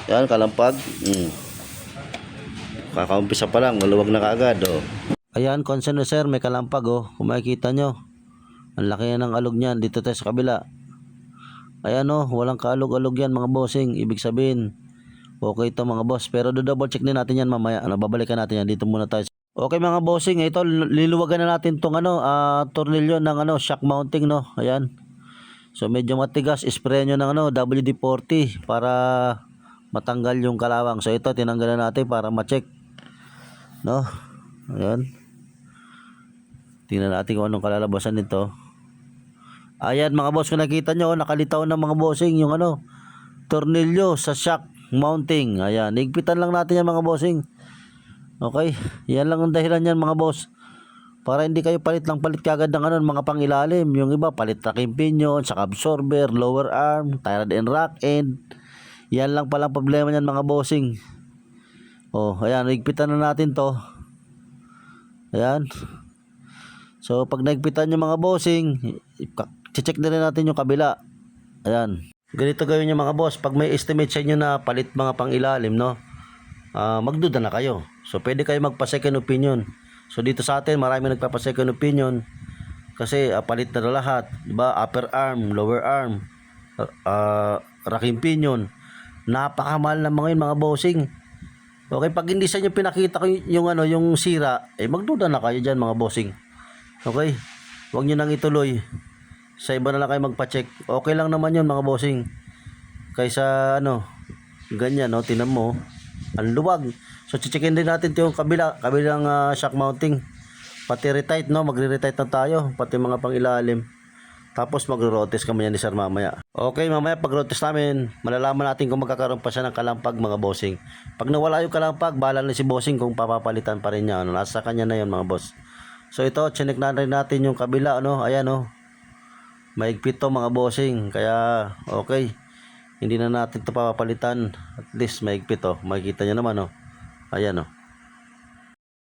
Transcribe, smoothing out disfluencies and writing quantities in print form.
Yan, kalampag. Kakaumpisa pa lang, maluwag na kaagad, oh. Ayan, concern sir, may kalampag, oh. Kung makikita nyo, ang laki ng alog niyan. Dito tayo sa kabila. Ayan, oh, walang kaalog-alog yan mga bossing. Ibig sabihin, okay ito mga boss. Pero double check din natin yan mamaya. Babalikan natin yan. Dito muna tayo. Okay mga bossing, ito liluwagan na natin tong tornilyo ng shock mounting, no. Ayan. So medyo matigas, spray nyo ng WD-40 para matanggal yung kalawang. So ito tinanggalan natin para ma-check, no. Ayan. Tingnan natin kung anong kalalabasan nito. Ayan mga boss, kung nakita nyo, nakalitaw na mga bossing yung tornilyo sa shock mounting. Ayan, higpitan lang natin yan mga bossing. Okay, yan lang ang dahilan yan mga boss. Para hindi kayo palit kagad ng mga pangilalim. Yung iba palit tracking pinion, shock absorber, lower arm, tie rod and rack end. Yan lang palang problema niyan mga bossing. Oh, ayan, higpitan na natin to. Ayan. So pag naigpitan nyo mga bossing, check na rin natin yung kabila. Ayan. Ganito gawin nyo mga boss. Pag may estimate sa inyo na palit mga pangilalim, no, magduda na kayo. So pwede kayo magpa second opinion. So dito sa atin marami nagpapa second opinion kasi palit na lahat, diba? Upper arm, lower arm, racking pinion. Napakamahal na mga yun mga bossing. Okay, pag hindi sa inyo pinakita ko yung sira, magduda na kayo diyan mga bossing. Okay? Huwag niyo nang ituloy. Sa iba na lang kayo magpa-check. Okay lang naman yun mga bossing. Kaysa ganyan, no, tinan mo, ang luwag. So checkin din natin yung kabilang shock mounting. Pati retight, no, magre-retight na tayo, pati mga pangilalim. Tapos magro-rotes kami yan ni sir mamaya. Okay, mamaya pag-rotes namin, malalaman natin kung magkakaroon pa siya ng kalampag mga bossing. Pag nawala yung kalampag, bahala na si bossing kung papapalitan pa rin niya. Nasa kanya na yun mga boss. So ito, chinek na rin natin yung kabila, ayan, maigpit to mga bossing. Kaya okay, hindi na natin ito papapalitan. At least maigpit, makikita nyo naman, ayan,